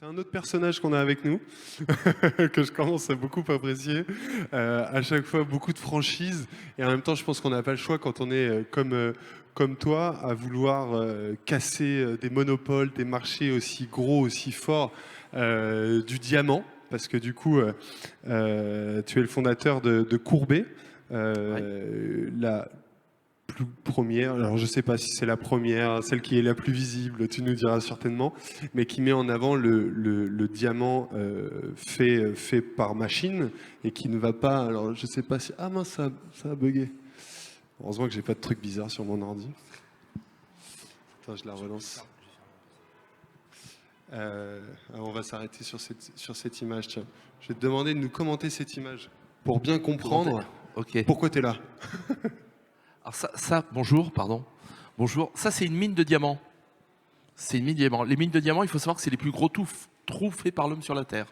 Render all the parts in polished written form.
C'est un autre personnage qu'on a avec nous, que je commence à beaucoup apprécier. À chaque fois, beaucoup de franchise. Et en même temps, je pense qu'on n'a pas le choix quand on est comme toi, à vouloir casser des monopoles, des marchés aussi gros, aussi forts, du diamant. Parce que du coup, tu es le fondateur de Courbet. Ouais. La plus première, alors je ne sais pas si c'est la première, celle qui est la plus visible, tu nous diras certainement, mais qui met en avant le diamant fait par machine et qui ne va pas, alors je ne sais pas si... Ah mince, ça a bugué. Heureusement que j'ai pas de truc bizarre sur mon ordi. Attends, je la relance. Alors on va s'arrêter sur cette image. Tiens. Je vais te demander de nous commenter cette image pour bien comprendre Ok. pourquoi tu es là. Alors bonjour, pardon. Bonjour. Ça, c'est une mine de diamants. C'est une mine de diamants. Les mines de diamants, il faut savoir que c'est les plus gros trous faits par l'homme sur la Terre.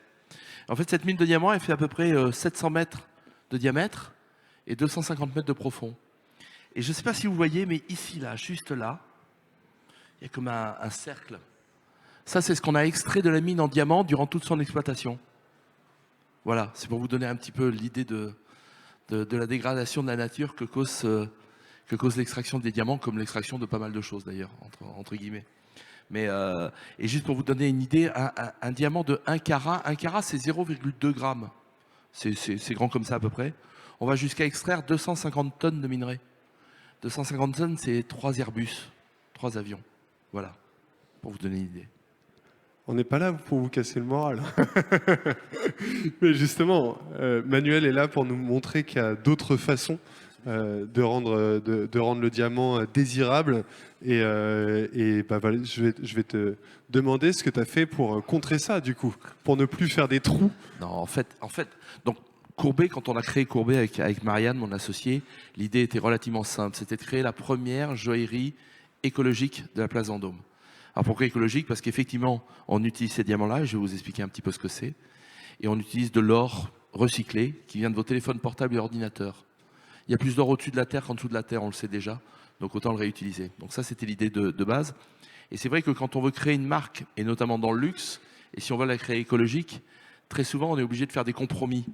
En fait, cette mine de diamants, elle fait à peu près 700 mètres de diamètre et 250 mètres de profond. Et je ne sais pas si vous voyez, mais ici, là, juste là, il y a comme un cercle. Ça, c'est ce qu'on a extrait de la mine en diamant durant toute son exploitation. Voilà, c'est pour vous donner un petit peu l'idée de la dégradation de la nature que cause l'extraction des diamants, comme l'extraction de pas mal de choses d'ailleurs, entre guillemets. Mais, et juste pour vous donner une idée, un diamant de 1 carat c'est 0,2 grammes. C'est grand comme ça à peu près. On va jusqu'à extraire 250 tonnes de minerais. 250 tonnes, c'est 3 Airbus, 3 avions. Voilà, pour vous donner une idée. On n'est pas là pour vous casser le moral. Mais justement, Manuel est là pour nous montrer qu'il y a d'autres façons de rendre le diamant désirable. Et bah, voilà, je vais te demander ce que tu as fait pour contrer ça, du coup, pour ne plus faire des trous. Non, en fait, donc Courbet, quand on a créé Courbet avec Marianne, mon associé, l'idée était relativement simple. C'était de créer la première joaillerie écologique de la place Vendôme. Alors pourquoi écologique? Parce qu'effectivement, on utilise ces diamants-là, et je vais vous expliquer un petit peu ce que c'est. Et on utilise de l'or recyclé qui vient de vos téléphones portables et ordinateurs. Il y a plus d'or au-dessus de la Terre qu'en dessous de la Terre, on le sait déjà. Donc autant le réutiliser. Donc ça, c'était l'idée de base. Et c'est vrai que quand on veut créer une marque, et notamment dans le luxe, et si on veut la créer écologique, très souvent on est obligé de faire des compromis,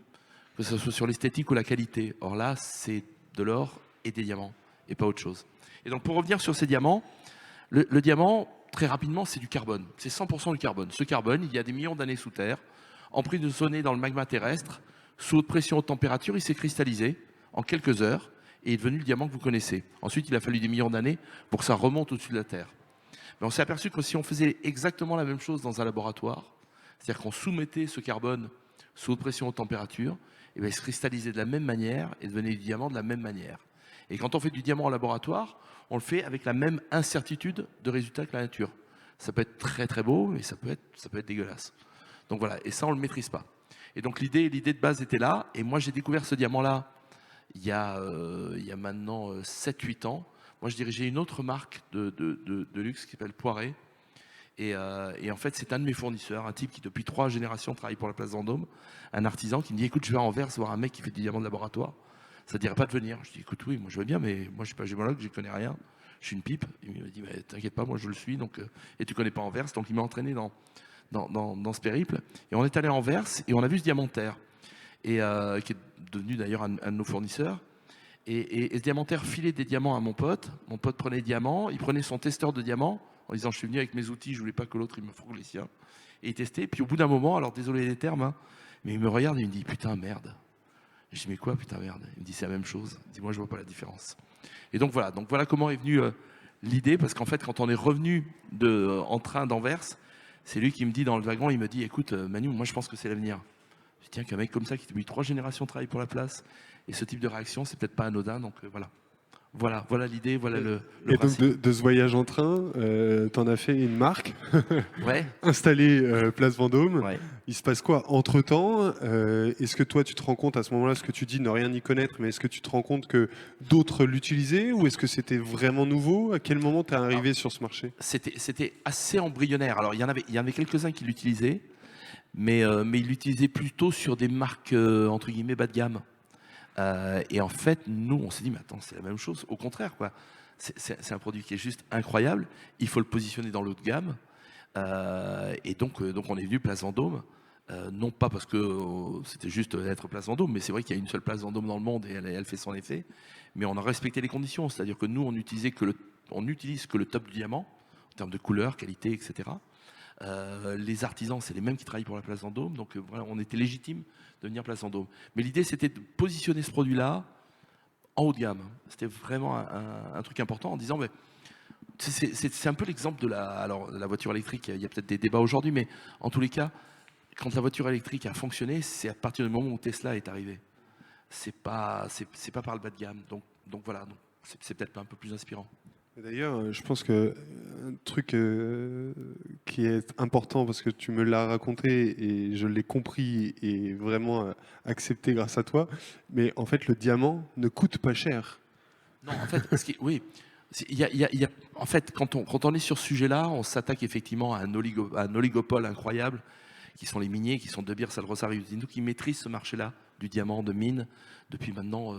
que ce soit sur l'esthétique ou la qualité. Or là, c'est de l'or et des diamants, et pas autre chose. Et donc pour revenir sur ces diamants, le diamant, très rapidement, c'est du carbone. C'est 100% du carbone. Ce carbone, il y a des millions d'années sous terre, emprisonné dans le magma terrestre, sous haute pression, haute température, il s'est cristallisé en quelques heures et est devenu le diamant que vous connaissez. Ensuite, il a fallu des millions d'années pour que ça remonte au-dessus de la Terre. Mais on s'est aperçu que si on faisait exactement la même chose dans un laboratoire, c'est-à-dire qu'on soumettait ce carbone sous haute pression, haute température, et bien il se cristallisait de la même manière et devenait du diamant de la même manière. Et quand on fait du diamant en laboratoire, on le fait avec la même incertitude de résultat que la nature. Ça peut être très très beau, mais ça peut être dégueulasse. Donc voilà, et ça on ne le maîtrise pas. Et donc l'idée de base était là, et moi j'ai découvert ce diamant-là il y a maintenant 7-8 ans. Moi je dirigeais une autre marque de luxe qui s'appelle Poiret, et en fait, c'est un de mes fournisseurs, un type qui depuis 3 générations travaille pour la place Vendôme, un artisan qui me dit écoute, je vais à Anvers voir un mec qui fait des diamants de laboratoire. Ça ne dirait pas de venir? Je dis écoute, oui, moi je veux bien, mais moi je suis pas gémologue, je connais rien. Je suis une pipe. Il me dit mais t'inquiète pas, moi je le suis, donc et tu connais pas Anvers, donc il m'a entraîné dans ce périple. Et on est allé à Anvers et on a vu ce diamantaire, et qui est devenu d'ailleurs un de nos fournisseurs. Et ce diamantaire filait des diamants à mon pote. Mon pote prenait les diamants, il prenait son testeur de diamants en disant je suis venu avec mes outils, je voulais pas que l'autre il me fourgue les siens. Et il testait. Puis au bout d'un moment, alors désolé des termes, hein, mais il me regarde et il me dit putain merde. Je dis mais quoi putain merde? Il me dit c'est la même chose. Il me dit moi je vois pas la différence. Et donc voilà comment est venue l'idée, parce qu'en fait quand on est revenu en train d'Anvers, c'est lui qui me dit dans le wagon, il me dit écoute Manu, moi je pense que c'est l'avenir. Je dis tiens, qu'un mec comme ça qui depuis 3 générations travaille pour la place, et ce type de réaction c'est peut-être pas anodin, donc voilà. Voilà l'idée, voilà le Et donc principe. de ce voyage en train, t'en as fait une marque Ouais, installée place Vendôme. ouais. Il se passe quoi entre-temps? Est-ce que toi tu te rends compte à ce moment-là, ce que tu dis ne rien y connaître, mais est-ce que tu te rends compte que d'autres l'utilisaient ou est-ce que c'était vraiment nouveau? À quel moment t'es Alors, arrivé sur ce marché? c'était assez embryonnaire. Alors il y en avait quelques-uns qui l'utilisaient, mais ils l'utilisaient plutôt sur des marques entre guillemets bas de gamme. Et en fait, nous, on s'est dit, mais attends, c'est la même chose. Au contraire, quoi. C'est un produit qui est juste incroyable. Il faut le positionner dans l'autre gamme. Et donc on est venu Place Vendôme. Non pas parce que c'était juste être Place Vendôme, mais c'est vrai qu'il y a une seule Place Vendôme dans le monde et elle fait son effet. Mais on a respecté les conditions, c'est-à-dire que nous, on utilise que le top du diamant, en termes de couleur, qualité, etc. Les artisans, c'est les mêmes qui travaillent pour la Place Vendôme, donc voilà, on était légitime de venir Place Vendôme. Mais l'idée, c'était de positionner ce produit-là en haut de gamme. C'était vraiment un truc important en disant, mais c'est un peu l'exemple de la voiture électrique. Il y a peut-être des débats aujourd'hui, mais en tous les cas, quand la voiture électrique a fonctionné, c'est à partir du moment où Tesla est arrivé. C'est pas par le bas de gamme. Donc voilà, c'est peut-être un peu plus inspirant. D'ailleurs, je pense que un truc qui est important parce que tu me l'as raconté et je l'ai compris et vraiment accepté grâce à toi, mais en fait, le diamant ne coûte pas cher. Non, en fait, oui, en fait, quand on est sur ce sujet-là, on s'attaque effectivement à un oligopole incroyable, qui sont les miniers, qui sont De Beers, Alrosa, Rio Tinto, qui maîtrisent ce marché-là du diamant de mine depuis maintenant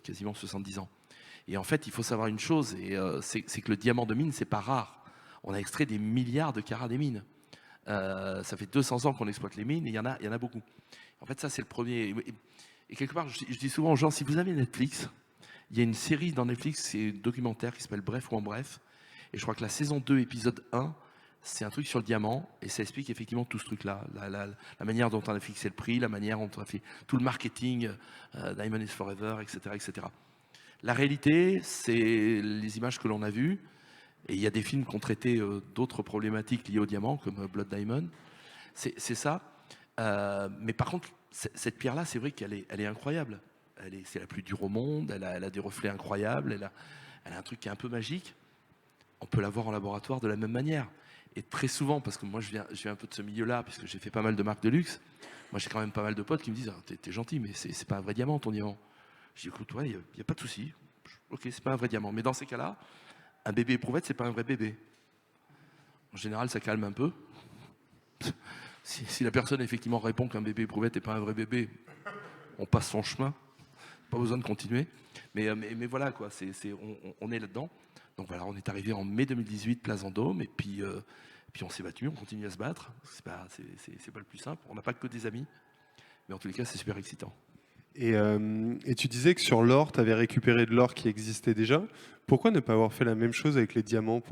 quasiment 70 ans. Et en fait, il faut savoir une chose, c'est que le diamant de mine, c'est pas rare. On a extrait des milliards de carats des mines. Ça fait 200 ans qu'on exploite les mines et il y en a beaucoup. En fait, ça, c'est le premier. Et quelque part, je dis souvent aux gens, si vous avez Netflix, il y a une série dans Netflix, c'est un documentaire qui s'appelle Bref ou en bref. Et je crois que la saison 2, épisode 1, c'est un truc sur le diamant et ça explique effectivement tout ce truc-là. La manière dont on a fixé le prix, la manière dont on a fait tout le marketing, Diamond is Forever, etc., etc. La réalité, c'est les images que l'on a vues. Et il y a des films qui ont traité d'autres problématiques liées au diamant, comme Blood Diamond. C'est ça. Mais par contre, cette pierre-là, c'est vrai qu'elle est incroyable. C'est la plus dure au monde, elle a des reflets incroyables, elle a un truc qui est un peu magique. On peut la voir en laboratoire de la même manière. Et très souvent, parce que moi je viens un peu de ce milieu-là, puisque j'ai fait pas mal de marques de luxe, moi j'ai quand même pas mal de potes qui me disent ah, t'es gentil, mais c'est pas un vrai diamant ton diamant. Je dis écoute, ouais, il n'y a pas de souci. Ok, c'est pas un vrai diamant. Mais dans ces cas-là, un bébé éprouvette, c'est pas un vrai bébé. En général, ça calme un peu. Si la personne effectivement répond qu'un bébé éprouvette n'est pas un vrai bébé, on passe son chemin. Pas besoin de continuer. Mais voilà, quoi, on est là-dedans. Donc voilà, on est arrivé en mai 2018, Place Vendôme, et puis on s'est battu, on continue à se battre. C'est pas le plus simple. On n'a pas que des amis, mais en tous les cas, c'est super excitant. Et tu disais que sur l'or, tu avais récupéré de l'or qui existait déjà. Pourquoi ne pas avoir fait la même chose avec les diamants?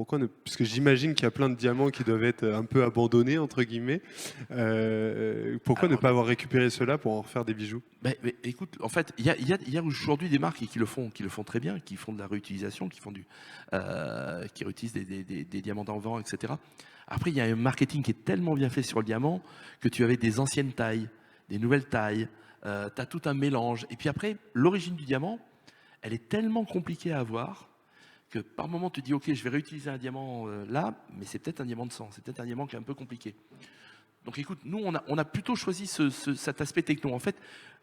Puisque j'imagine qu'il y a plein de diamants qui doivent être un peu abandonnés, entre guillemets. Pourquoi ne pas avoir récupéré cela pour en refaire des bijoux? Mais écoute, en fait, il y a aujourd'hui des marques qui le font très bien, qui font de la réutilisation, qui réutilisent des diamants d'envers, etc. Après, il y a un marketing qui est tellement bien fait sur le diamant que tu avais des anciennes tailles, des nouvelles tailles, tu as tout un mélange. Et puis après, l'origine du diamant, elle est tellement compliquée à avoir que par moment tu te dis ok, je vais réutiliser un diamant là, mais c'est peut-être un diamant de sang, c'est peut-être un diamant qui est un peu compliqué. Donc écoute, nous on a plutôt choisi cet aspect techno. En fait,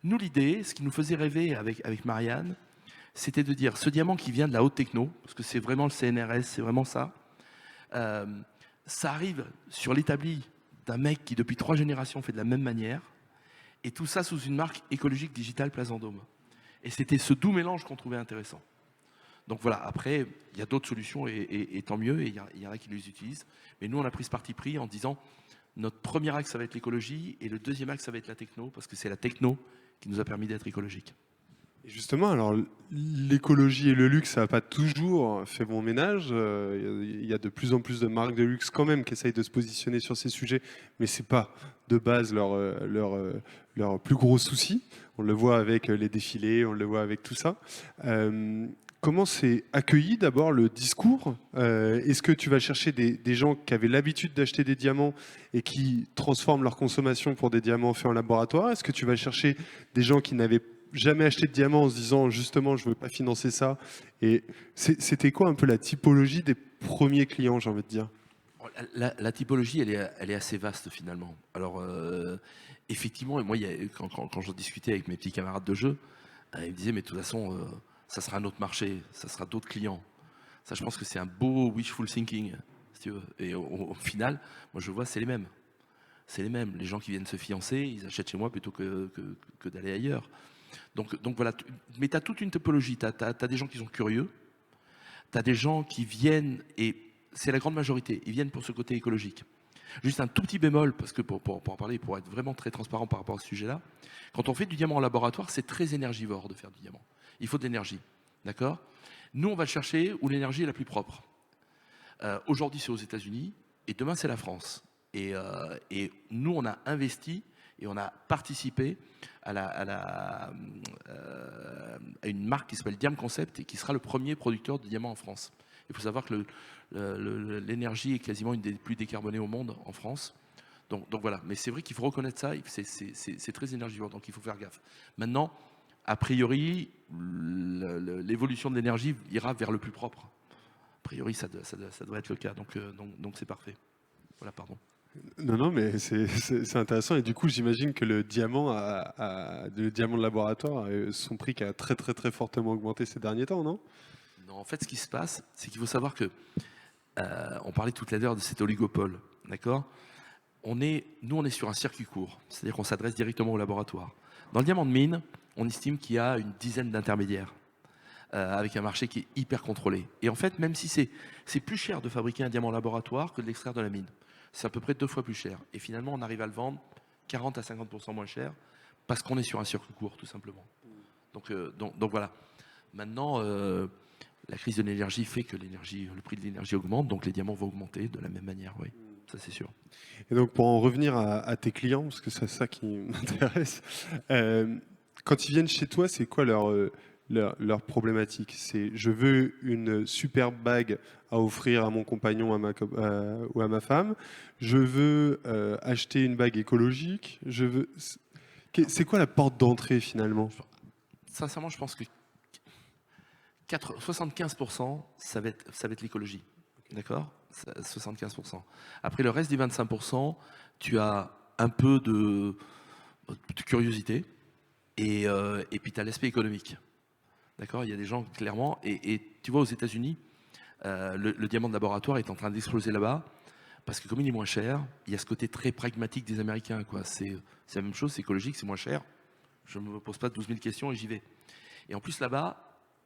nous l'idée, ce qui nous faisait rêver avec Marianne, c'était de dire ce diamant qui vient de la haute techno, parce que c'est vraiment le CNRS, c'est vraiment ça. Ça arrive sur l'établi d'un mec qui depuis 3 générations fait de la même manière, et tout ça sous une marque écologique digitale Place Vendôme. Et c'était ce doux mélange qu'on trouvait intéressant. Donc voilà, après, il y a d'autres solutions et tant mieux, et il y en a qui les utilisent. Mais nous, on a pris ce parti pris en disant, notre premier axe, ça va être l'écologie, et le deuxième axe, ça va être la techno, parce que c'est la techno qui nous a permis d'être écologique. Et justement, alors l'écologie et le luxe, ça n'a pas toujours fait bon ménage. Il y a de plus en plus de marques de luxe quand même qui essayent de se positionner sur ces sujets, mais c'est pas de base leur plus gros souci. On le voit avec les défilés, on le voit avec tout ça. Comment c'est accueilli d'abord le discours? Est-ce que tu vas chercher des gens qui avaient l'habitude d'acheter des diamants et qui transforment leur consommation pour des diamants faits en laboratoire? Est-ce que tu vas chercher des gens qui n'avaient jamais acheté de diamants en se disant justement je veux pas financer ça? Et c'était quoi un peu la typologie des premiers clients, j'ai envie de dire? La typologie, elle est assez vaste finalement. Alors, effectivement, et moi, quand je discutais avec mes petits camarades de jeu, ils me disaient, mais de toute façon, ça sera un autre marché, ça sera d'autres clients. Ça, je pense que c'est un beau wishful thinking, si tu veux. Et au final, moi, je vois, c'est les mêmes. C'est les mêmes. Les gens qui viennent se fiancer, ils achètent chez moi plutôt que d'aller ailleurs. Donc voilà. Mais tu as toute une typologie. Tu as des gens qui sont curieux. Tu as des gens qui viennent, et c'est la grande majorité, ils viennent pour ce côté écologique. Juste un tout petit bémol, parce que pour en parler, pour être vraiment très transparent par rapport à ce sujet-là, quand on fait du diamant en laboratoire, c'est très énergivore de faire du diamant. Il faut de l'énergie, d'accord? Nous, on va le chercher où l'énergie est la plus propre. Aujourd'hui, c'est aux États-Unis, et demain, c'est la France. Et nous, on a investi et on a participé à une marque qui s'appelle Diam Concept et qui sera le premier producteur de diamants en France. Il faut savoir que l'énergie est quasiment une des plus décarbonées au monde en France. Donc voilà, mais c'est vrai qu'il faut reconnaître ça, c'est très énergivore, donc il faut faire gaffe. Maintenant, a priori, l'évolution de l'énergie ira vers le plus propre. A priori, ça doit être le cas, donc c'est parfait. Voilà, pardon. Non, non, mais c'est intéressant. Et du coup, j'imagine que le diamant, le diamant de laboratoire, son prix qui a très, très, très fortement augmenté ces derniers temps, non? Non, en fait, ce qui se passe, c'est qu'il faut savoir que, on parlait tout à l'heure de cet oligopole, d'accord? Nous, on est sur un circuit court, c'est-à-dire qu'on s'adresse directement au laboratoire. Dans le diamant de mine, on estime qu'il y a une dizaine d'intermédiaires, avec un marché qui est hyper contrôlé. Et en fait, même si c'est plus cher de fabriquer un diamant en laboratoire que de l'extraire de la mine, c'est à peu près 2 fois plus cher. Et finalement, on arrive à le vendre 40 à 50% moins cher parce qu'on est sur un circuit court, tout simplement. Donc voilà. Maintenant, la crise de l'énergie fait que le prix de l'énergie augmente, donc les diamants vont augmenter de la même manière, oui. Ça, c'est sûr. Et donc, pour en revenir à tes clients, parce que c'est ça qui m'intéresse, quand ils viennent chez toi, c'est quoi leur problématique? C'est je veux une superbe bague à offrir à mon compagnon ou à ma femme. Je veux acheter une bague écologique. C'est quoi la porte d'entrée finalement? Sincèrement, je pense que 75%, ça va être l'écologie. D'accord? 75%. Après, le reste des 25%, tu as un peu de curiosité et puis tu as l'aspect économique. D'accord? Il y a des gens, clairement, et tu vois, aux États-Unis, le diamant de laboratoire est en train d'exploser là-bas parce que comme il est moins cher, il y a ce côté très pragmatique des Américains, quoi. C'est la même chose, c'est écologique, c'est moins cher. Je ne me pose pas 12 000 questions et j'y vais. Et en plus, là-bas,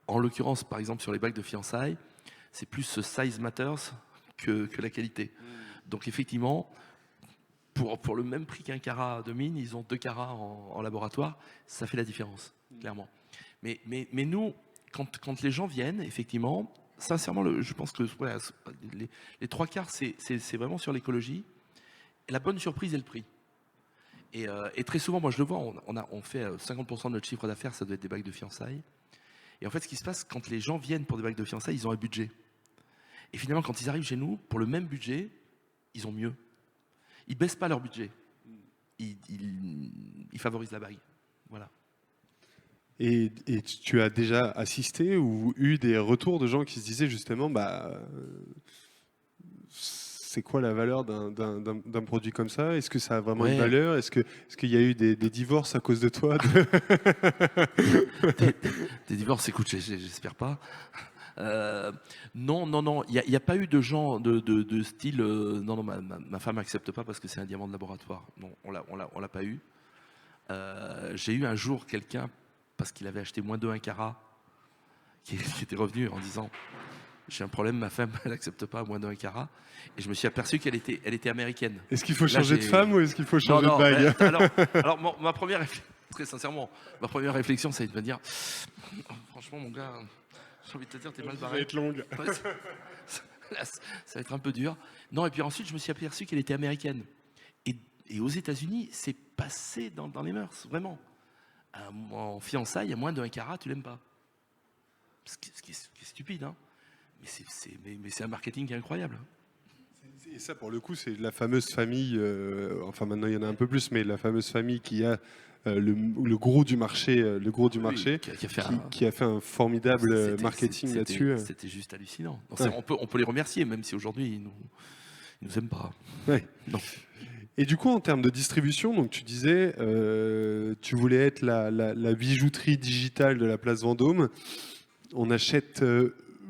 en l'occurrence, par exemple, sur les bagues de fiançailles, c'est plus ce size matters que la qualité. Donc effectivement, pour le même prix qu'un carat de mine, ils ont 2 carats en laboratoire, ça fait la différence, clairement. Mais nous, quand les gens viennent, effectivement, sincèrement, je pense que voilà, les 3 quarts, c'est vraiment sur l'écologie. La bonne surprise est le prix. Et très souvent, moi je le vois, on fait 50% de notre chiffre d'affaires, ça doit être des bagues de fiançailles. Et en fait, ce qui se passe, quand les gens viennent pour des bagues de fiançailles, ils ont un budget. Et finalement, quand ils arrivent chez nous, pour le même budget, ils ont mieux. Ils baissent pas leur budget. Ils favorisent la bague. Voilà. Et tu as déjà assisté ou eu des retours de gens qui se disaient justement, c'est quoi la valeur d'un produit comme ça? Est-ce que ça a vraiment une Ouais. valeur? Est-ce qu'il y a eu des divorces à cause de toi? Des divorces, écoute, j'espère pas. Non, il n'y a pas eu de gens de style. Non, ma femme n'accepte pas parce que c'est un diamant de laboratoire. Non, on l'a pas eu. J'ai eu un jour quelqu'un, parce qu'il avait acheté moins de 1 carat, qui était revenu en disant j'ai un problème, ma femme elle n'accepte pas moins de 1 carat. Et je me suis aperçu qu'elle était américaine. Est-ce qu'il faut Là, changer de femme ou est-ce qu'il faut changer de bague? Alors ma première, très sincèrement, ma première réflexion, c'est de me dire franchement, mon gars, j'ai envie de te dire, t'es mal Ça va barré. être longue. Là, ça va être un peu dur. Non, et puis ensuite, je me suis aperçu qu'elle était américaine. Et aux États-Unis, c'est passé dans les mœurs, vraiment. En fiançailles, à moins de 1 carat, tu l'aimes pas. Ce qui est stupide, hein. Mais c'est un marketing qui est incroyable. Et ça, pour le coup, c'est la fameuse famille, enfin maintenant il y en a un peu plus, mais la fameuse famille qui a le gros du marché, Oui, qui a fait un formidable marketing là-dessus. C'était juste hallucinant. Donc, Ouais. on peut les remercier, même si aujourd'hui, ils nous aiment pas. Ouais. Non. Et du coup, en termes de distribution, donc tu disais, tu voulais être la bijouterie digitale de la place Vendôme. On achète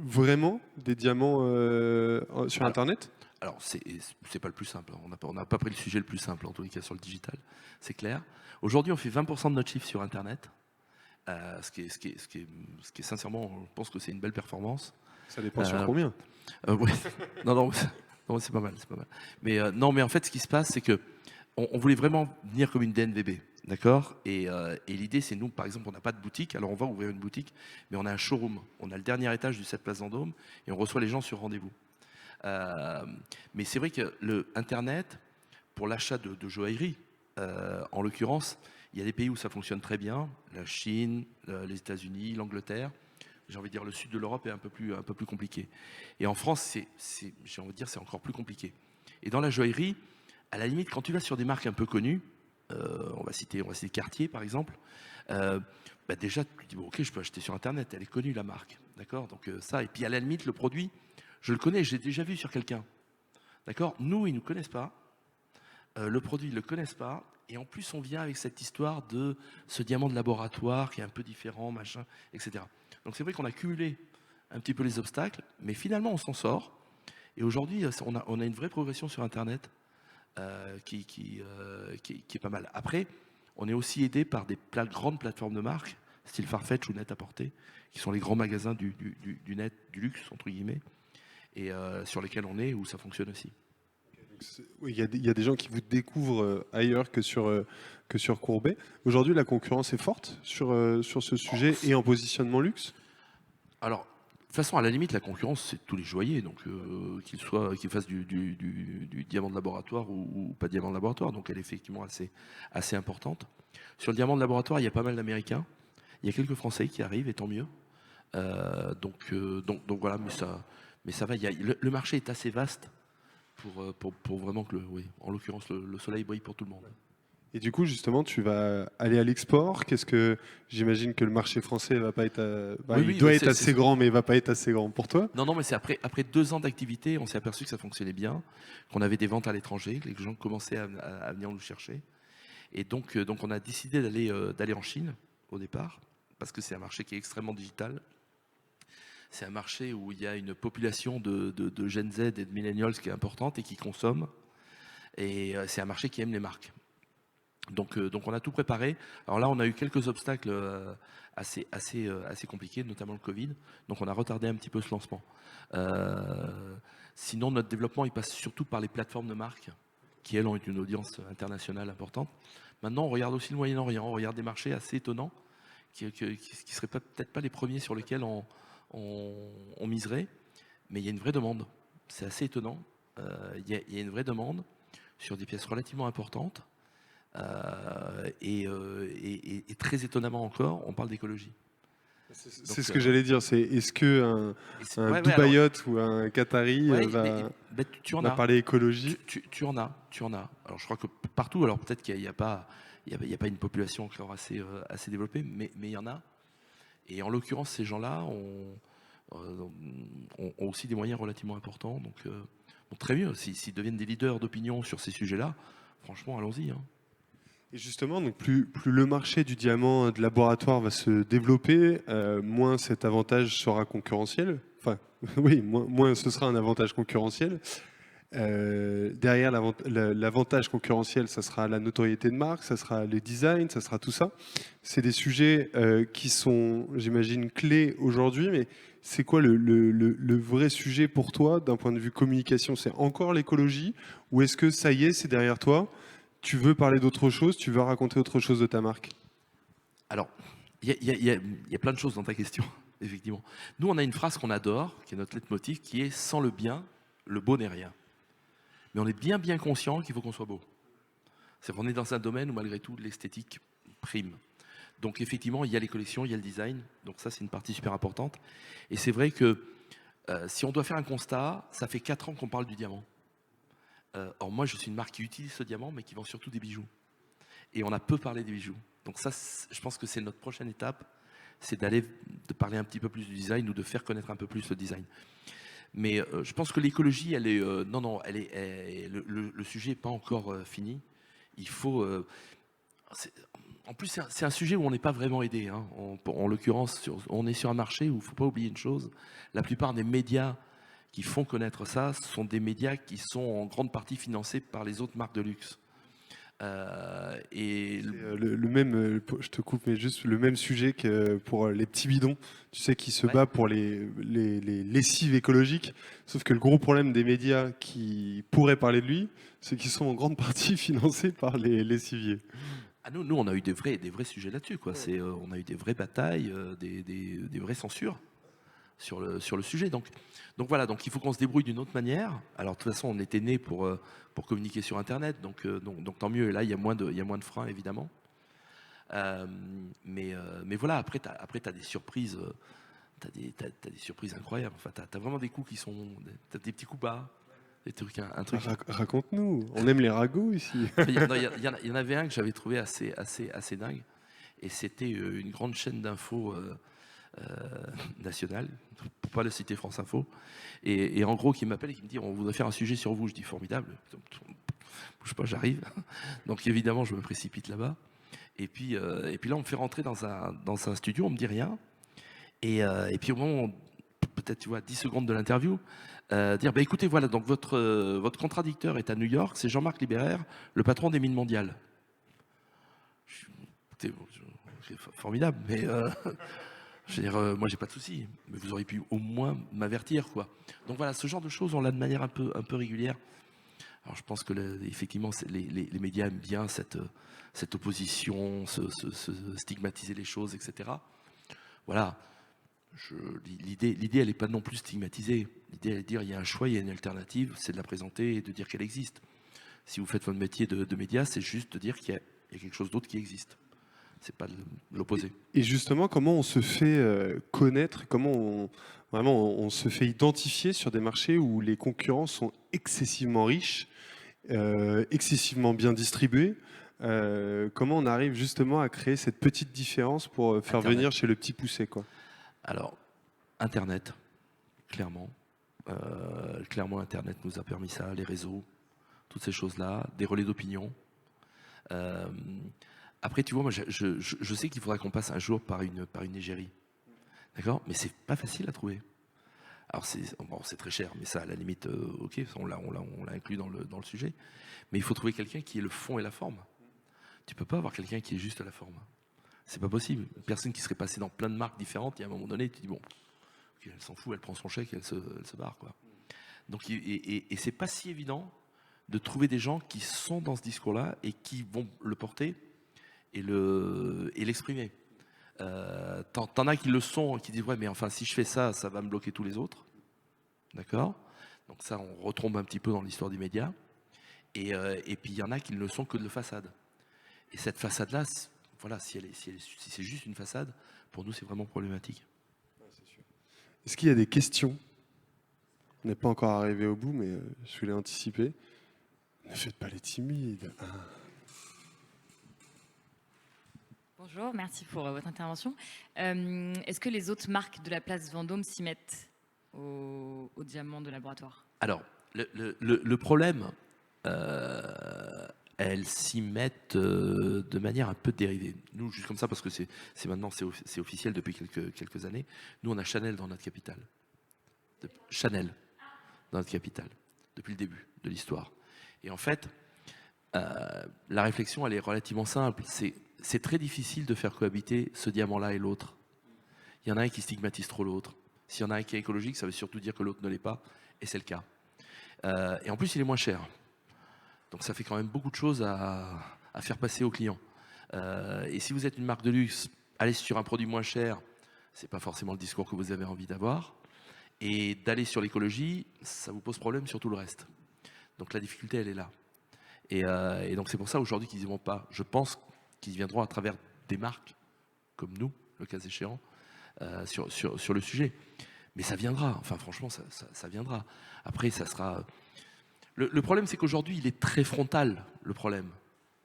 vraiment des diamants sur Internet? Alors, c'est pas le plus simple. On n'a pas pris le sujet le plus simple, en tous les cas, sur le digital. C'est clair. Aujourd'hui, on fait 20% de notre chiffre sur Internet. Ce qui est sincèrement, je pense que c'est une belle performance. Ça dépend sur combien? Ouais. Non, Non, c'est pas mal, c'est pas mal. Mais non, mais en fait, ce qui se passe, c'est que on voulait vraiment venir comme une DNVB, d'accord. Et l'idée, c'est nous, par exemple, on n'a pas de boutique, alors on va ouvrir une boutique, mais on a un showroom. On a le dernier étage du 7 Place Vendôme et on reçoit les gens sur rendez-vous. Euh, mais c'est vrai que le Internet, pour l'achat de joaillerie, en l'occurrence, il y a des pays où ça fonctionne très bien, la Chine, les États-Unis, l'Angleterre. J'ai envie de dire le sud de l'Europe est un peu plus compliqué. Et en France, j'ai envie de dire, c'est encore plus compliqué. Et dans la joaillerie, à la limite, quand tu vas sur des marques un peu connues, on va citer Cartier par exemple, bah déjà tu dis bon, ok, je peux acheter sur Internet, elle est connue la marque, d'accord. Donc ça, et puis à la limite le produit, je le connais, je l'ai déjà vu sur quelqu'un, d'accord. Nous, ils nous connaissent pas, le produit ils le connaissent pas, et en plus on vient avec cette histoire de ce diamant de laboratoire qui est un peu différent, machin, etc. Donc c'est vrai qu'on a cumulé un petit peu les obstacles, mais finalement on s'en sort. Et aujourd'hui, on a une vraie progression sur Internet qui est pas mal. Après, on est aussi aidé par des grandes plateformes de marque, style Farfetch ou Net-à-Porter, qui sont les grands magasins du net, du luxe, entre guillemets, et sur lesquels on est, où ça fonctionne aussi. Oui, il y a des gens qui vous découvrent ailleurs que sur Courbet. Aujourd'hui, la concurrence est forte sur ce sujet et en positionnement luxe. Alors, de toute façon, à la limite, la concurrence, c'est tous les joailliers, donc qu'ils fassent du diamant de laboratoire ou pas de diamant de laboratoire, donc elle est effectivement assez importante. Sur le diamant de laboratoire, il y a pas mal d'Américains, il y a quelques Français qui arrivent, et tant mieux. Donc voilà, mais ça va. Le marché est assez vaste pour vraiment que, oui, en l'occurrence, le soleil brille pour tout le monde. Et du coup, justement, tu vas aller à l'export. J'imagine que le marché français va pas être, Oui, il oui, doit mais être assez grand, mais il va pas être assez grand pour toi. non, mais c'est après 2 ans d'activité, on s'est aperçu que ça fonctionnait bien, qu'on avait des ventes à l'étranger, que les gens commençaient à venir nous chercher. Et donc on a décidé d'aller en Chine au départ, parce que c'est un marché qui est extrêmement digital. C'est un marché où il y a une population de Gen Z et de millennials qui est importante et qui consomme. Et c'est un marché qui aime les marques. Donc on a tout préparé. Alors là, on a eu quelques obstacles assez compliqués, notamment le Covid. Donc on a retardé un petit peu ce lancement. Sinon, notre développement, il passe surtout par les plateformes de marques, qui elles ont une audience internationale importante. Maintenant, on regarde aussi le Moyen-Orient, on regarde des marchés assez étonnants, qui ne seraient peut-être pas les premiers sur lesquels on miserait, mais il y a une vraie demande. C'est assez étonnant. Il y a une vraie demande sur des pièces relativement importantes. Et très étonnamment encore, on parle d'écologie. C'est ce que j'allais dire. Est-ce que un ouais, Dubaïote ou un Qatari ouais, tu en va as. parler écologie? Tu en as. Alors je crois que partout, alors peut-être qu'il n'y a pas, il y a pas une population encore assez développée, mais il y en a. Et en l'occurrence, ces gens-là ont aussi des moyens relativement importants. Donc bon, très mieux, s'ils deviennent des leaders d'opinion sur ces sujets-là, franchement, allons-y. Hein. Et justement, donc plus le marché du diamant de laboratoire va se développer, moins cet avantage sera concurrentiel. Enfin, oui, moins ce sera un avantage concurrentiel. Derrière l'avantage concurrentiel, ça sera la notoriété de marque, ça sera les designs, ça sera tout ça. C'est des sujets qui sont, j'imagine, clés aujourd'hui, mais c'est quoi le vrai sujet pour toi d'un point de vue communication? C'est encore l'écologie ou est-ce que ça y est, c'est derrière toi? Tu veux parler d'autre chose, tu veux raconter autre chose de ta marque? Alors, il y a plein de choses dans ta question, effectivement. Nous, on a une phrase qu'on adore, qui est notre leitmotiv, qui est « sans le bien, le beau n'est rien ». Mais on est bien conscient qu'il faut qu'on soit beau. C'est qu'on est dans un domaine où, malgré tout, l'esthétique prime. Donc, effectivement, il y a les collections, il y a le design. Donc ça, c'est une partie super importante. Et c'est vrai que si on doit faire un constat, ça fait 4 ans qu'on parle du diamant. Or, moi, je suis une marque qui utilise ce diamant, mais qui vend surtout des bijoux. Et on a peu parlé des bijoux. Donc ça, je pense que c'est notre prochaine étape, c'est de parler un petit peu plus du design ou de faire connaître un peu plus le design. Mais je pense que l'écologie, elle est, le sujet n'est pas encore fini. Il faut, en plus, c'est un sujet où on n'est pas vraiment aidé. Hein. En l'occurrence, on est sur un marché où il ne faut pas oublier une chose. La plupart des médias qui font connaître ça sont des médias qui sont en grande partie financés par les autres marques de luxe. Et Le même, je te coupe, mais juste le même sujet que pour les petits bidons, tu sais, qui se ouais. bat pour les lessives écologiques. Sauf que le gros problème des médias qui pourraient parler de lui, c'est qu'ils sont en grande partie financés par les lessiviers. Ah, nous, on a eu des vrais sujets là-dessus, quoi. On a eu des vraies batailles, des vraies censures sur le sujet. Donc voilà, donc il faut qu'on se débrouille d'une autre manière. Alors de toute façon, on était né pour communiquer sur Internet, donc tant mieux. Et là, il y a moins de freins, évidemment. Mais voilà, après, t'as des surprises. T'as des surprises incroyables. Enfin, t'as vraiment des coups qui sont. T'as des petits coups bas. Des trucs, un truc. Raconte-nous, on aime les ragots ici. Il y en avait un que j'avais trouvé assez dingue. Et c'était une grande chaîne d'infos nationale, pour pas le citer France Info. Et en gros, qui m'appelle et qui me dit on voudrait faire un sujet sur vous. Je dis formidable. Bouge pas, j'arrive. Donc évidemment, je me précipite là-bas. Et puis là, on me fait rentrer dans un studio, on me dit rien. Et puis au moment, peut-être, tu vois, 10 secondes de l'interview, dire, bah, écoutez, voilà, donc votre contradicteur est à New York, c'est Jean-Marc Libéraire, le patron des mines mondiales. Écoutez, c'est formidable, mais je veux dire, moi, j'ai pas de souci, mais vous auriez pu au moins m'avertir, quoi. Donc voilà, ce genre de choses, on l'a de manière un peu régulière. Alors je pense que effectivement, les médias aiment bien cette opposition, stigmatiser les choses, etc. Voilà. L'idée, elle n'est pas non plus stigmatisée. L'idée, elle est de dire il y a un choix, il y a une alternative, c'est de la présenter et de dire qu'elle existe. Si vous faites votre métier de média, c'est juste de dire qu'il y a quelque chose d'autre qui existe. C'est pas l'opposé. Et justement, comment on se fait connaître, vraiment on se fait identifier sur des marchés où les concurrents sont excessivement riches, excessivement bien distribués. Comment on arrive justement à créer cette petite différence pour faire Internet. venir chez le petit poussé, quoi. Alors, Internet, clairement. Clairement, Internet nous a permis ça, les réseaux, toutes ces choses-là, des relais d'opinion. Euh, Après, tu vois, moi, je sais qu'il faudra qu'on passe un jour par une égérie. D'accord. Mais c'est pas facile à trouver. Alors, c'est très cher, mais ça, à la limite, ok, on l'a inclus dans le sujet. Mais il faut trouver quelqu'un qui ait le fond et la forme. Tu peux pas avoir quelqu'un qui est juste la forme. C'est pas possible. Une personne qui serait passée dans plein de marques différentes, et à un moment donné, tu dis, bon, okay, elle s'en fout, elle prend son chèque et elle se barre, quoi. Donc, et c'est pas si évident de trouver des gens qui sont dans ce discours-là et qui vont le porter et l'exprimer. T'en as qui le sont, qui disent ouais, mais enfin, si je fais ça, ça va me bloquer tous les autres. D'accord. Donc ça, on retombe un petit peu dans l'histoire des médias. Et puis il y en a qui ne le sont que de façade. Et cette façade-là, voilà, si c'est juste une façade, pour nous, c'est vraiment problématique. Est-ce qu'il y a des questions? On n'est pas encore arrivé au bout, mais je voulais anticiper. Ne faites pas les timides. Ah. Bonjour, merci pour votre intervention. Est-ce que les autres marques de la place Vendôme s'y mettent au diamant de laboratoire? Alors, le problème, elles s'y mettent de manière un peu dérivée. Nous, juste comme ça, parce que maintenant c'est officiel depuis quelques années, nous on a Chanel dans notre capitale. Chanel dans notre capitale, depuis le début de l'histoire. Et en fait, la réflexion, elle est relativement simple. C'est très difficile de faire cohabiter ce diamant-là et l'autre. Il y en a un qui stigmatise trop l'autre. S'il y en a un qui est écologique, ça veut surtout dire que l'autre ne l'est pas, et c'est le cas. Et en plus, il est moins cher. Donc ça fait quand même beaucoup de choses à faire passer aux clients. Et si vous êtes une marque de luxe, aller sur un produit moins cher, c'est pas forcément le discours que vous avez envie d'avoir. Et d'aller sur l'écologie, ça vous pose problème sur tout le reste. Donc la difficulté, elle est là. Et donc c'est pour ça aujourd'hui qu'ils n'y vont pas. Je pense qu'ils viendront à travers des marques comme nous, le cas échéant, sur le sujet. Mais ça viendra. Enfin, franchement, ça viendra. Après, ça sera. Le problème, c'est qu'aujourd'hui, il est très frontal. Le problème,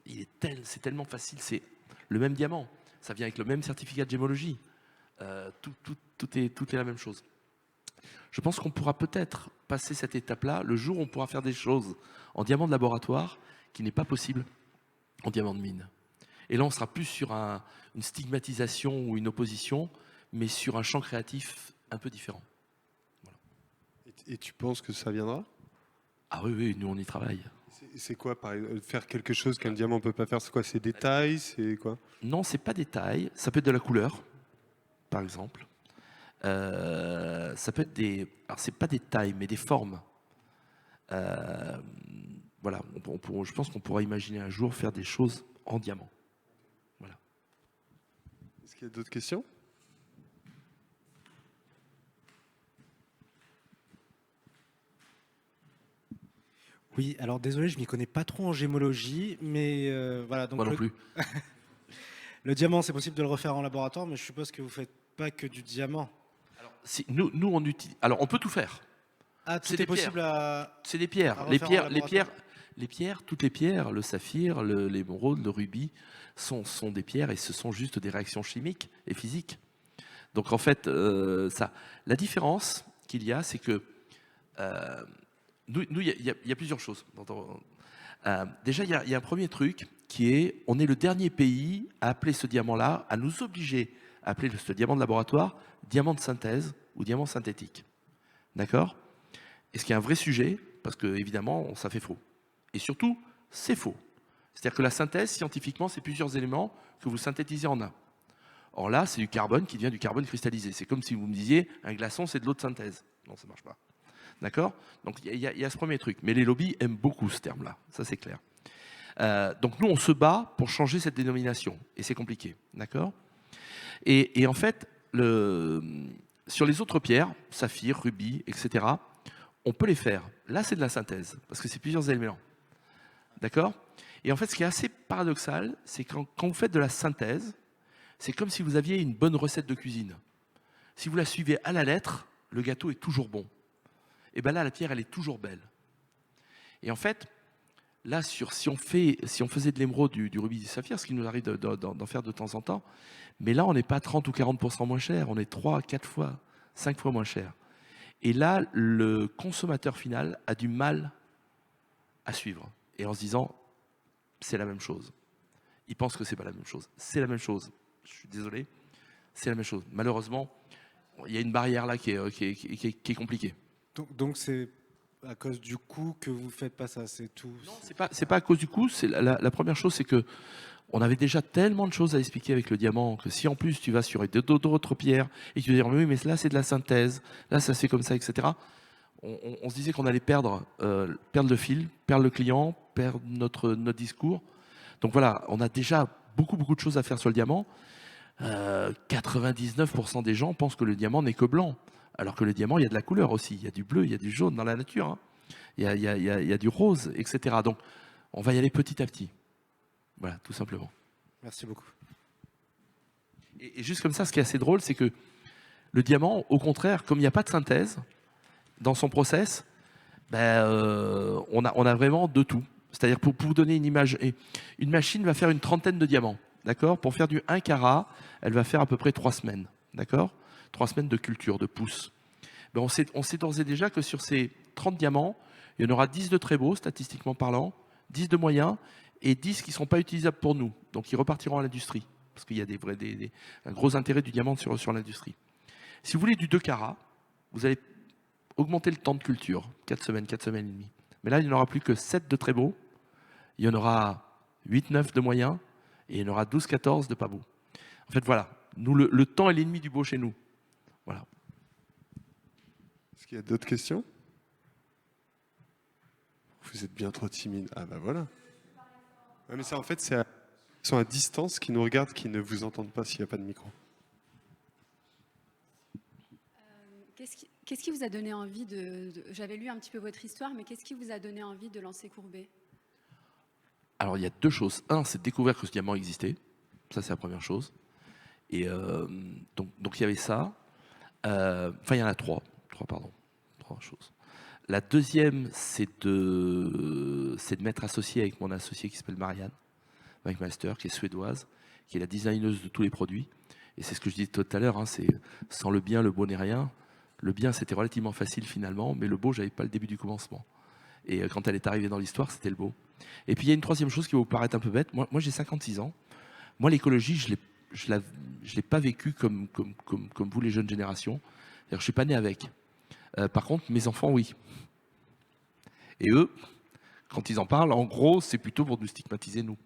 c'est tellement facile. C'est le même diamant. Ça vient avec le même certificat de gémologie. Tout est la même chose. Je pense qu'on pourra peut-être passer cette étape-là le jour où on pourra faire des choses en diamant de laboratoire qui n'est pas possible en diamant de mine. Et là, on sera plus sur une stigmatisation ou une opposition, mais sur un champ créatif un peu différent. Voilà. Et tu penses que ça viendra? Ah oui, nous on y travaille. C'est quoi, faire quelque chose qu'un diamant ne peut pas faire? C'est quoi? C'est des tailles? C'est quoi? Non, c'est pas des tailles. Ça peut être de la couleur, par exemple. Ça peut être des. Alors, c'est pas des tailles, mais des formes. Euh, voilà, je pense qu'on pourra imaginer un jour faire des choses en diamant. Voilà. Est-ce qu'il y a d'autres questions? Oui, alors désolé, je m'y connais pas trop en gémologie, mais voilà. Donc Moi non plus. le diamant, c'est possible de le refaire en laboratoire, mais je suppose que vous faites pas que du diamant. Alors, nous on utilise. Alors, on peut tout faire. Ah, tout C'est est des possible à. C'est des pierres. À Les refaire en pierres, laboratoire. toutes les pierres, le saphir, l'émeraude, le rubis, sont des pierres et ce sont juste des réactions chimiques et physiques. Donc en fait, la différence qu'il y a, c'est que il y a plusieurs choses. Déjà, il y a un premier truc qui est, on est le dernier pays à appeler ce diamant-là, à nous obliger à appeler ce diamant de laboratoire diamant de synthèse ou diamant synthétique. D'accord? Et ce qui est un vrai sujet, parce que évidemment, ça fait faux. Et surtout, c'est faux. C'est-à-dire que la synthèse, scientifiquement, c'est plusieurs éléments que vous synthétisez en un. Or là, c'est du carbone qui devient du carbone cristallisé. C'est comme si vous me disiez, un glaçon, c'est de l'eau de synthèse. Non, ça ne marche pas. D'accord? Donc il y a ce premier truc. Mais les lobbies aiment beaucoup ce terme-là. Ça, c'est clair. Donc nous, on se bat pour changer cette dénomination. Et c'est compliqué. D'accord? Et en fait, sur les autres pierres, saphir, rubis, etc., on peut les faire. Là, c'est de la synthèse, parce que c'est plusieurs éléments. D'accord? Et en fait, ce qui est assez paradoxal, c'est quand vous faites de la synthèse, c'est comme si vous aviez une bonne recette de cuisine. Si vous la suivez à la lettre, le gâteau est toujours bon. Et bien là, la pierre, elle est toujours belle. Et en fait, là, si on faisait de l'émeraude, du rubis, du saphir, ce qui nous arrive d'en faire de temps en temps, mais là, on n'est pas 30 ou 40% moins cher, on est 3, 4 fois, 5 fois moins cher. Et là, le consommateur final a du mal à suivre. Et en se disant, c'est la même chose. Il pense que c'est pas la même chose. C'est la même chose. Je suis désolé. C'est la même chose. Malheureusement, il y a une barrière là qui est compliquée. Donc c'est à cause du coût que vous faites pas ça, c'est tout. Non, c'est pas à cause du coût. C'est la première chose, c'est que on avait déjà tellement de choses à expliquer avec le diamant que si en plus tu vas sur d'autres pierres et tu vas dire oui mais là c'est de la synthèse, là ça se fait comme ça, etc. On se disait qu'on allait perdre le fil, perdre le client, perdre notre discours. Donc voilà, on a déjà beaucoup de choses à faire sur le diamant. 99% des gens pensent que le diamant n'est que blanc, alors que le diamant il y a de la couleur aussi, il y a du bleu, il y a du jaune dans la nature, hein. Il y a du rose, etc. Donc on va y aller petit à petit. Voilà, tout simplement. Merci beaucoup. Et juste comme ça, ce qui est assez drôle, c'est que le diamant, au contraire, comme il n'y a pas de synthèse dans son process, on a vraiment de tout. C'est-à-dire, pour vous donner une image, une machine va faire une trentaine de diamants. D'accord? Pour faire du 1 carat, elle va faire à peu près 3 semaines. D'accord? 3 semaines de culture, de pousse. On sait d'ores et déjà que sur ces 30 diamants, il y en aura 10 de très beaux, statistiquement parlant, 10 de moyens, et 10 qui ne sont pas utilisables pour nous. Donc, ils repartiront à l'industrie. Parce qu'il y a un gros intérêt du diamant sur l'industrie. Si vous voulez du 2 carats, vous allez augmenter le temps de culture. 4 semaines et demie. Mais là, il n'y en aura plus que 7 de très beaux. Il y en aura 8, 9 de moyens. Et il y en aura 12, 14 de pas beaux. En fait, voilà. Nous, le temps est l'ennemi du beau chez nous. Voilà. Est-ce qu'il y a d'autres questions? Vous êtes bien trop timide. Ah bah voilà. Ouais, mais ça, en fait, ils sont à distance, qui nous regardent, qui ne vous entendent pas s'il n'y a pas de micro. Qu'est-ce qui vous a donné envie J'avais lu un petit peu votre histoire, mais qu'est-ce qui vous a donné envie de lancer Courbet? Alors, il y a deux choses. Un, c'est de découvrir que ce diamant existait. Ça, c'est la première chose. Et donc il y avait ça. Enfin, il y en a trois. Trois choses. La deuxième, c'est de m'être associé avec mon associé qui s'appelle Marianne McMaster, qui est suédoise, qui est la designeuse de tous les produits. Et c'est ce que je disais tout à l'heure, hein, c'est sans le bien, le beau n'est rien. Le bien, c'était relativement facile finalement, mais le beau, j'avais pas le début du commencement. Et quand elle est arrivée dans l'histoire, c'était le beau. Et puis il y a une troisième chose qui va vous paraître un peu bête. Moi j'ai 56 ans. Moi, l'écologie, je l'ai pas vécue comme vous, les jeunes générations. C'est-à-dire, je suis pas né avec. Par contre, mes enfants, oui. Et eux, quand ils en parlent, en gros, c'est plutôt pour nous stigmatiser, nous.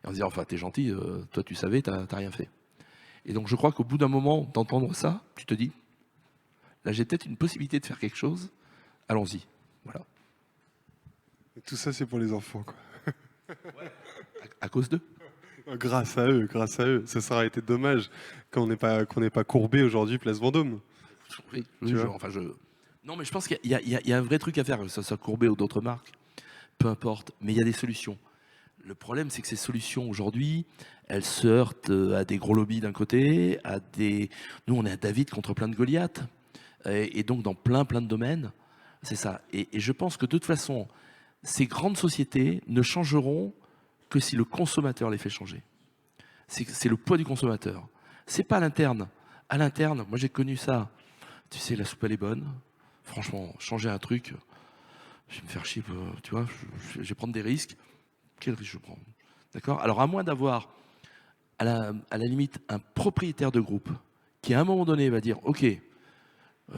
Et on se dit, enfin, t'es gentil, toi tu savais, t'as rien fait. Et donc je crois qu'au bout d'un moment d'entendre ça, tu te dis, là j'ai peut-être une possibilité de faire quelque chose, allons-y. Voilà. Et tout ça, c'est pour les enfants, quoi. À cause d'eux. Grâce à eux, grâce à eux. Ça aurait été dommage qu'on n'ait pas Courbet aujourd'hui, place Vendôme. Oui, Tu vois enfin, non, mais je pense qu'il y a un vrai truc à faire, que ça soit Courbet ou d'autres marques, peu importe, mais il y a des solutions. Le problème, c'est que ces solutions, aujourd'hui, elles se heurtent à des gros lobbies d'un côté, Nous, on est à David contre plein de Goliath, et donc dans plein de domaines, c'est ça. Et je pense que de toute façon, ces grandes sociétés ne changeront que si le consommateur les fait changer. C'est le poids du consommateur. C'est pas à l'interne. À l'interne, moi j'ai connu ça. Tu sais, la soupe elle est bonne. Franchement, changer un truc, je vais me faire chier, tu vois, je vais prendre des risques. Quel risque je prends? D'accord? Alors à moins d'avoir, à la limite, un propriétaire de groupe qui à un moment donné va dire, ok,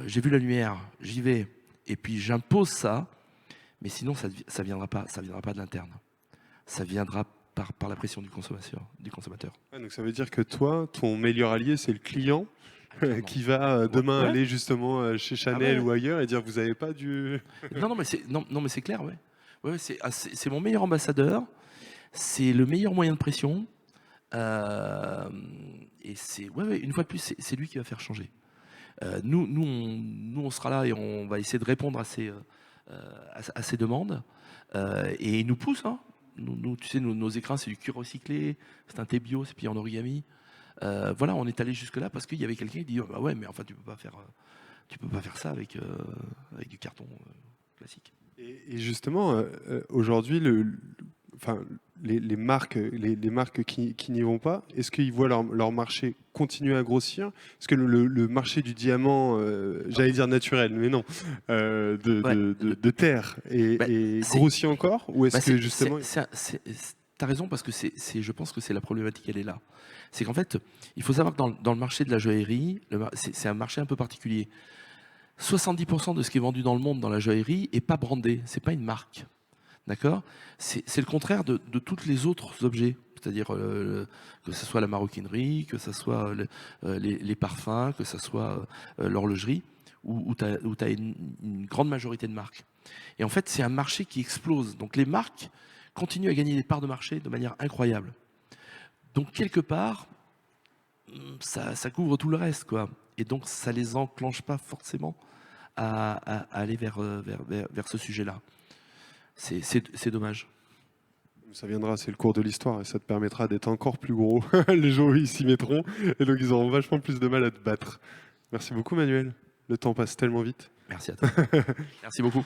j'ai vu la lumière, j'y vais, et puis j'impose ça, mais sinon ça viendra pas de l'interne. Ça viendra par la pression du consommateur. Ah, donc ça veut dire que toi, ton meilleur allié, c'est le client qui va demain Ouais. aller justement chez Chanel Ah ouais. ou ailleurs et dire vous n'avez pas du... Non, mais c'est clair, ouais. Ouais, c'est mon meilleur ambassadeur. C'est le meilleur moyen de pression. Et ouais, une fois de plus, c'est lui qui va faire changer. Nous, on sera là et on va essayer de répondre à ces demandes. Et il nous pousse, hein. Nous, tu sais, nos écrins, c'est du cuir recyclé, c'est un thé bio, c'est plié en origami. Voilà, on est allé jusque-là parce qu'il y avait quelqu'un qui dit, bah ouais, mais enfin, tu peux pas faire ça avec du carton classique. Et justement, aujourd'hui, enfin, les marques qui n'y vont pas, est-ce qu'ils voient leur marché continuer à grossir? Est-ce que le marché du diamant, j'allais dire naturel, mais non, de terre, est grossi encore? Ou est-ce que justement... T'as raison, parce que je pense que c'est la problématique, elle est là. C'est qu'en fait, il faut savoir que dans le marché de la joaillerie, c'est un marché un peu particulier. 70% de ce qui est vendu dans le monde dans la joaillerie n'est pas brandé, c'est pas une marque. D'accord? C'est le contraire de tous les autres objets. C'est-à-dire que ce soit la maroquinerie, que ce soit les parfums, que ce soit l'horlogerie, où tu as une grande majorité de marques. Et en fait, c'est un marché qui explose. Donc les marques continuent à gagner des parts de marché de manière incroyable. Donc quelque part, ça couvre tout le reste, quoi. Et donc ça les enclenche pas forcément à aller vers ce sujet-là. C'est dommage. Ça viendra, c'est le cours de l'histoire et ça te permettra d'être encore plus gros. Les gens, ils s'y mettront et donc ils auront vachement plus de mal à te battre. Merci beaucoup Manuel. Le temps passe tellement vite. Merci à toi. Merci beaucoup.